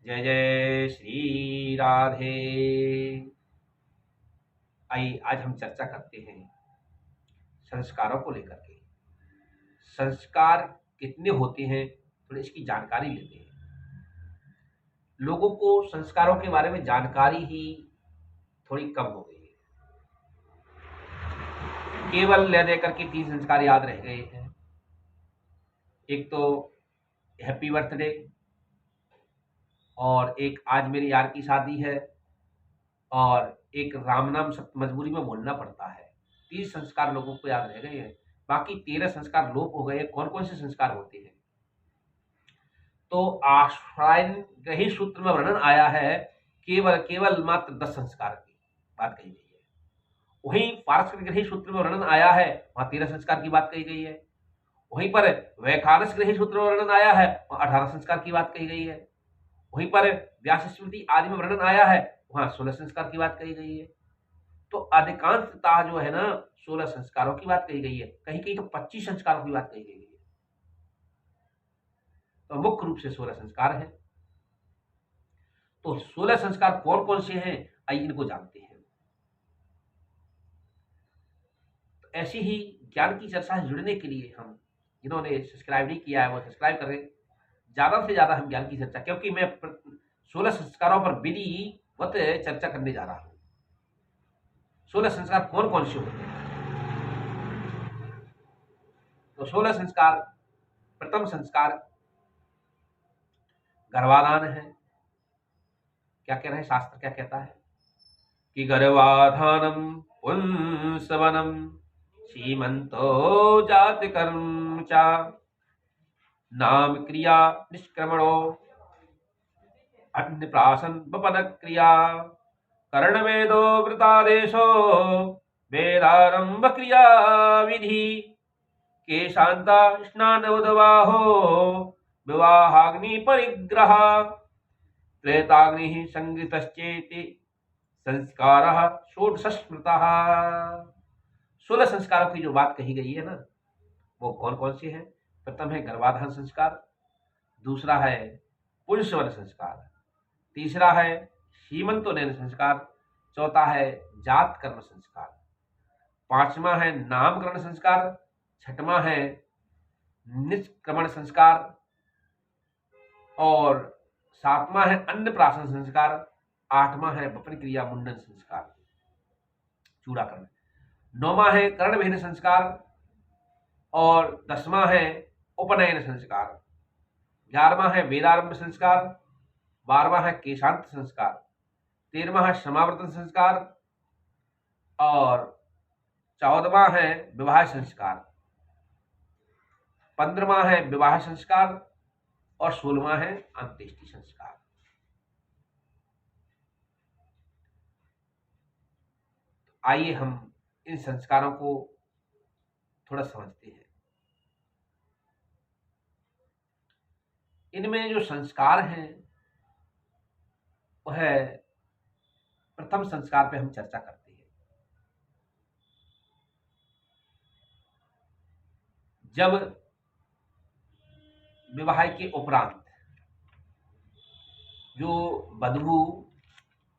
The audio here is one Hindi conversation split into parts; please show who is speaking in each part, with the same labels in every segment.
Speaker 1: जय जय श्री राधे। आइए आज हम चर्चा करते हैं संस्कारों को लेकर के। संस्कार कितने होते हैं, थोड़ी इसकी जानकारी लेते हैं। लोगों को संस्कारों के बारे में जानकारी ही थोड़ी कम हो गई है। केवल ले देकर के 3 संस्कार याद रह गए हैं। एक तो हैप्पी बर्थडे, और एक आज मेरी यार की शादी है, और एक राम नाम सत्य मजबूरी में बोलना पड़ता है। 30 संस्कार लोगों को याद रह गए हैं। बाकी 13 संस्कार लोप हो गए। कौन कौन से संस्कार होते हैं? तो आश्रयन ग्रही सूत्र में वर्णन आया है, केवल केवल मात्र 10 संस्कार की बात कही गई है। वहीं पारस्परिक ग्रही सूत्र में वर्णन आया है, वहां 13 संस्कार की बात कही गई है। वहीं पर वैखानस ग्रही सूत्र में वर्णन आया है, वहां 18 संस्कार की बात कही गई है। वहीं पर व्यास स्मृति आदि में वर्णन आया है, वहां 16 संस्कार की बात कही गई है। तो अधिकांशतः जो है ना, 16 संस्कारों की बात कही गई है। कहीं कहीं तो 25 संस्कारों की बात कही गई है। तो मुख्य रूप से 16 संस्कार हैं। तो 16 संस्कार कौन कौन से हैं, आइए इनको जानते हैं। तो ऐसी ही ज्ञान की चर्चा से जुड़ने के लिए हम, जिन्होंने सब्सक्राइब नहीं किया है वो सब्सक्राइब करें। ज्यादा से ज्यादा हम ज्ञान की चर्चा, क्योंकि मैं 16 संस्कारों पर विधिवत चर्चा करने जा रहा हूं। 16 संस्कार कौन कौन से होते हैं? तो 16 संस्कार, प्रथम संस्कार गर्भाधान है। क्या कह रहे हैं शास्त्र, क्या कहता है कि गर्भाधानम पुंसवनम सीमंतो जाति कर्म चा नाम क्रिया निष्क्रमणो अन्नप्राशन वपन क्रिया कर्णवेदो वृतादेशो वेदारंभ क्रिया विधि केशांता स्नान उद्वाहो विवाहाग्नि परिग्रह त्रेताग्नि संगीतश्चेति संस्कारः षोडशस्मृतः। 16 संस्कारों की जो बात कही गई है ना, वो कौन कौन से हैं? प्रथम है गर्भाधान संस्कार, दूसरा है पुंसवन संस्कार, तीसरा है सीमंतोनयन संस्कार, चौथा है जात कर्म संस्कार, पांचवा है नामकरण संस्कार, छठवां है निष्क्रमण संस्कार, और सातवां है अन्नप्राशन संस्कार, आठवां है वपन क्रिया मुंडन संस्कार, चूड़ाकरण, नौवां है कर्णभेद संस्कार, और 10वां है उपनयन संस्कार, 11वां है वेदारंभ संस्कार, 12वां है केशांत संस्कार, 13वां है समावर्तन संस्कार, और 14वां है विवाह संस्कार, 15वां है विवाह संस्कार, और 16वां है अंत्येष्टि संस्कार। आइए हम इन संस्कारों को थोड़ा समझते हैं। इनमें जो संस्कार हैं वह प्रथम संस्कार पे हम चर्चा करते हैं। जब विवाह के उपरांत जो वधू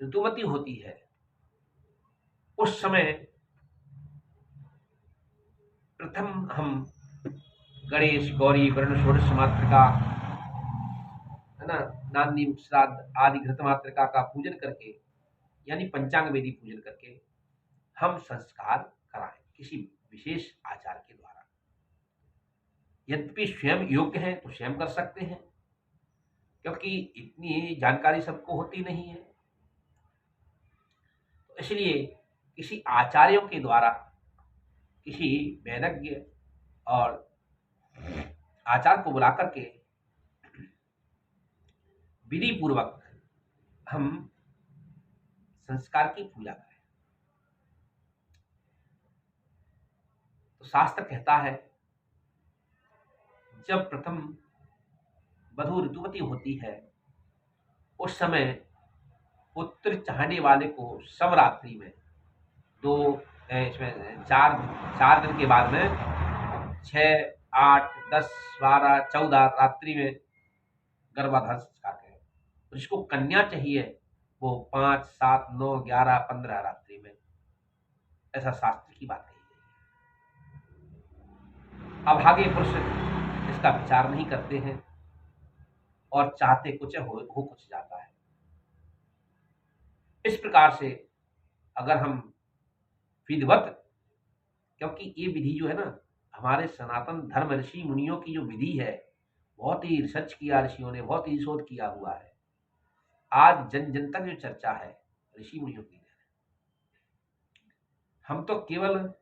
Speaker 1: ऋतुमती होती है, उस समय प्रथम हम गणेश गौरी वर्ण षोडश मातृका, है ना, नांदी श्राद्ध आदि घृत मातृका का पूजन करके, यानी पंचांग वेदी पूजन करके हम संस्कार कराएं किसी विशेष आचार के द्वारा। यद्यपि स्वयं योग्य है तो स्वयं कर सकते हैं, क्योंकि इतनी जानकारी सबको होती नहीं है। तो इसलिए किसी आचार्यों के द्वारा, किसी वैदज्ञ और आचार्य को बुला करके विधि पूर्वक हम संस्कार की पूजा करें। तो शास्त्र कहता है, जब प्रथम वधू ऋतुवती होती है, उस समय पुत्र चाहने वाले को समरात्रि में इसमें चार दिन के बाद में 6, 8, 10, 12, 14 रात्रि में गर्भाधान संस्कार करें। जिसको कन्या चाहिए वो 5, 7, 9, 11, 15 रात्रि में, ऐसा शास्त्र की बात कही गई है। अभागे पुरुष इसका विचार नहीं करते हैं और चाहते कुछ हो कुछ जाता है। इस प्रकार से अगर हम विधिवत, क्योंकि ये विधि जो है ना, हमारे सनातन धर्म ऋषि मुनियों की जो विधि है, बहुत ही रिसर्च किया ऋषियों ने, बहुत ही शोध किया हुआ है। आज जन जन तक जो चर्चा है ऋषि मुनियों की, हम तो केवल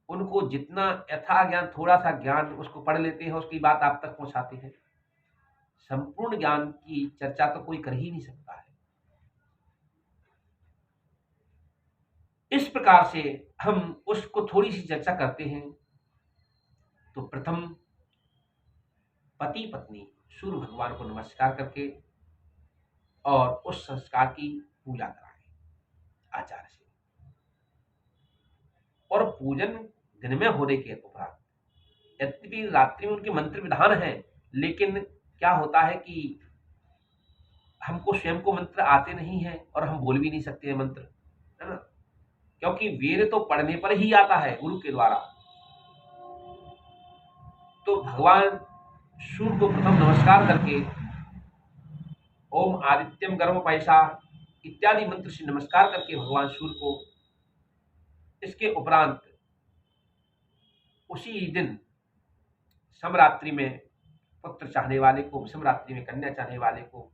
Speaker 1: उनको जितना यथा ज्ञान, थोड़ा सा ज्ञान उसको पढ़ लेते हैं, उसकी बात आप तक पहुंचाते हैं। संपूर्ण ज्ञान की चर्चा तो कोई कर ही नहीं सकता है। इस प्रकार से हम उसको थोड़ी सी चर्चा करते हैं। तो प्रथम पति पत्नी सूर्य भगवान को नमस्कार करके और उस संस्कार की पूजा कराएं आचार्य से। और पूजन दिन में होने के उपरांत, यद्यपि रात्रि में उनके मंत्र विधान है, लेकिन क्या होता है कि हमको स्वयं को मंत्र आते नहीं है और हम बोल भी नहीं सकते हैं मंत्र, है ना, क्योंकि वेद तो पढ़ने पर ही आता है गुरु के द्वारा। तो भगवान सूर्य को प्रथम नमस्कार करके ओम आदित्यम गर्म पैसा इत्यादि मंत्र से नमस्कार करके भगवान सूर्य को, इसके उपरांत उसी दिन समरात्रि में पुत्र चाहने वाले को, समरात्रि में कन्या चाहने वाले को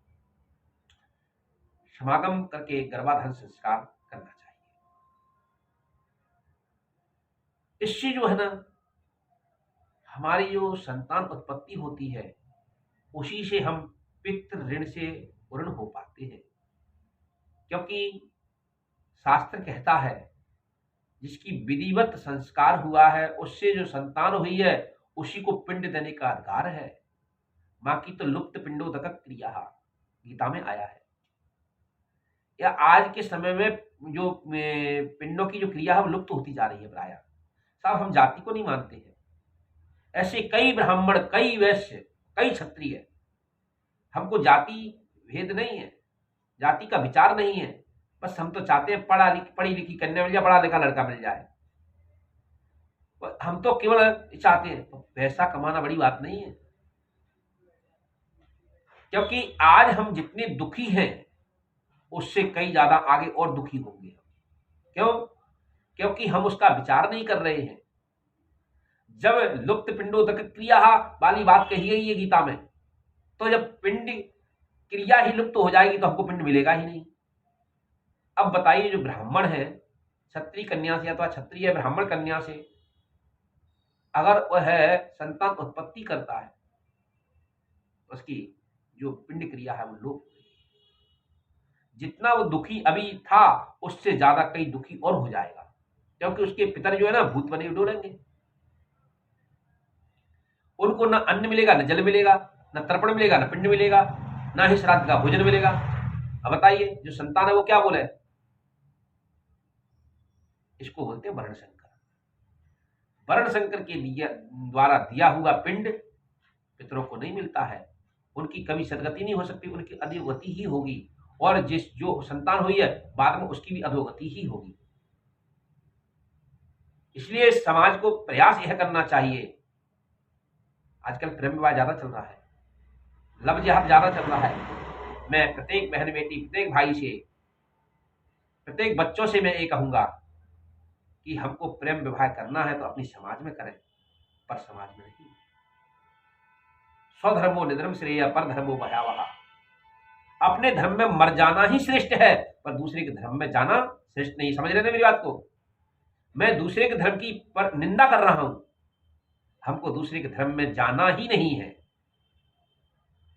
Speaker 1: समागम करके गर्भाधान संस्कार करना चाहिए। इससे जो है ना, हमारी जो संतान उत्पत्ति होती है, उसी से हम पितृ ऋण से ऋण हो पाते हैं। क्योंकि शास्त्र कहता है जिसकी विधिवत संस्कार हुआ है, उससे जो संतान हुई है उसी को पिंड देने का अधिकार है। मां की तो लुप्त पिंडोदक क्रिया गीता में आया है। या आज के समय में जो पिंडों की जो क्रिया है वो लुप्त होती जा रही है प्राय। साहब, हम जाति को नहीं मानते हैं। ऐसे कई ब्राह्मण, कई वैश्य, कई क्षत्रिय, हमको जाति भेद नहीं है, जाति का विचार नहीं है। बस हम तो चाहते हैं पढ़ी लिखी कन्या मिल जाए, पढ़ा लिखा लड़का मिल जाए। हम तो केवल चाहते हैं, तो पैसा कमाना बड़ी बात नहीं है। क्योंकि आज हम जितने दुखी हैं उससे कई ज्यादा आगे और दुखी होंगे। क्यों? क्योंकि हम उसका विचार नहीं कर रहे हैं। जब लुप्त पिंडोदक क्रिया वाली बात कही गई है गीता में, तो जब पिंड क्रिया ही लुप्त हो जाएगी तो हमको पिंड मिलेगा ही नहीं। अब बताइए, जो ब्राह्मण है क्षत्रिय कन्या से अथवा क्षत्रिय ब्राह्मण कन्या से अगर वह संतान उत्पत्ति करता है, उसकी जो पिंड क्रिया है वो लुप्त, जितना वो दुखी अभी था उससे ज्यादा कई दुखी और हो जाएगा। क्योंकि उसके पितर जो है ना, भूत बने डोलेंगे। उनको ना अन्न मिलेगा, न जल मिलेगा, न तर्पण मिलेगा, न पिंड मिलेगा, ना ही श्राद्ध का भोजन मिलेगा। अब बताइए, जो संतान है वो क्या बोले? इसको बोलते हैं वर्ण संकर। वर्ण संकर के द्वारा दिया हुआ पिंड पितरों को नहीं मिलता है। उनकी कभी सदगति नहीं हो सकती, उनकी अधोगति ही होगी। और जो संतान हुई है बाद में उसकी भी अधोगति ही होगी। इसलिए समाज को प्रयास यह करना चाहिए। आजकल प्रेम विवाह ज्यादा चल रहा है, लव जिहाद ज्यादा चल रहा है। मैं प्रत्येक बहन बेटी, प्रत्येक भाई से, प्रत्येक बच्चों से मैं ये कहूंगा कि हमको प्रेम विवाह करना है तो अपनी समाज में करें, पर समाज में नहीं। स्वधर्मो निधर्म श्रेय पर धर्मो भयावह। अपने धर्म में मर जाना ही श्रेष्ठ है, पर दूसरे के धर्म में जाना श्रेष्ठ नहीं। समझ रहे थे मेरी बात को? मैं दूसरे के धर्म की पर निंदा कर रहा हूं। हमको दूसरे के धर्म में जाना ही नहीं है,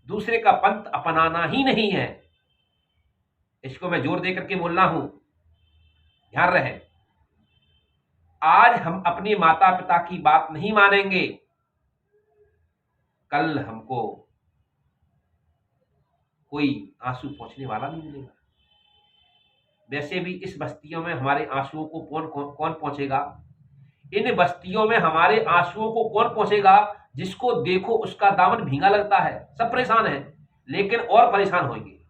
Speaker 1: दूसरे का पंथ अपनाना ही नहीं है। इसको मैं जोर देकर के बोल रहा हूं, ध्यान रहे। आज हम अपने माता पिता की बात नहीं मानेंगे, कल हमको कोई आंसू पहुंचने वाला नहीं मिलेगा। वैसे भी इस बस्तियों में हमारे आंसुओं को कौन पहुंचेगा? इन बस्तियों में हमारे आंसुओं को कौन पहुंचेगा? जिसको देखो उसका दामन भीगा लगता है। सब परेशान है, लेकिन और परेशान होंगे।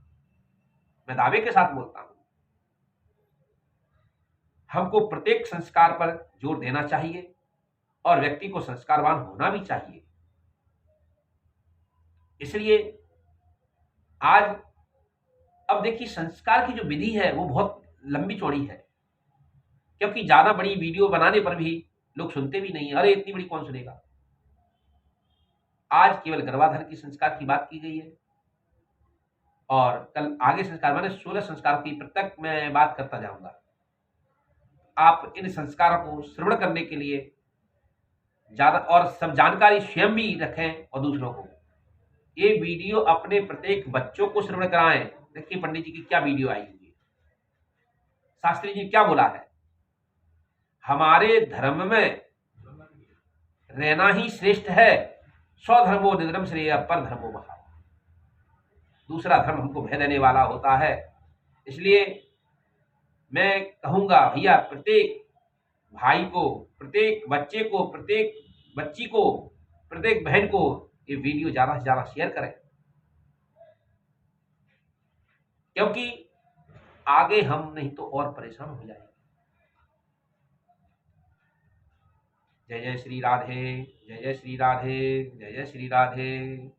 Speaker 1: मैं दावे के साथ बोलता हूं, हमको प्रत्येक संस्कार पर जोर देना चाहिए और व्यक्ति को संस्कारवान होना भी चाहिए। इसलिए आज अब देखिए, संस्कार की जो विधि है वो बहुत लंबी चौड़ी है, क्योंकि ज्यादा बड़ी वीडियो बनाने पर भी लोग सुनते भी नहीं है। अरे इतनी बड़ी कौन सुनेगा। आज केवल गर्भाधान की संस्कार की बात की गई है और कल आगे संस्कार, मैंने 16 संस्कारों की प्रत्येक मैं बात करता जाऊंगा। आप इन संस्कारों को श्रवण करने के लिए ज्यादा और सब जानकारी स्वयं भी रखें और दूसरों को ये वीडियो अपने प्रत्येक बच्चों को श्रवण कराएं। देखिए पंडित जी की क्या वीडियो आई हुई है, शास्त्री जी क्या बोला है, हमारे धर्म में रहना ही श्रेष्ठ है, स्वधर्मो निधर्म श्रेय पर धर्मो महा। दूसरा धर्म हमको भय देने वाला होता है। इसलिए मैं कहूंगा भैया, प्रत्येक भाई को, प्रत्येक बच्चे को, प्रत्येक बच्ची को, प्रत्येक बहन को ये वीडियो ज्यादा से ज्यादा शेयर करें, क्योंकि आगे हम नहीं तो और परेशान हो जाएंगे। जय जय श्री राधे, जय जय श्री राधे, जय जय श्री राधे।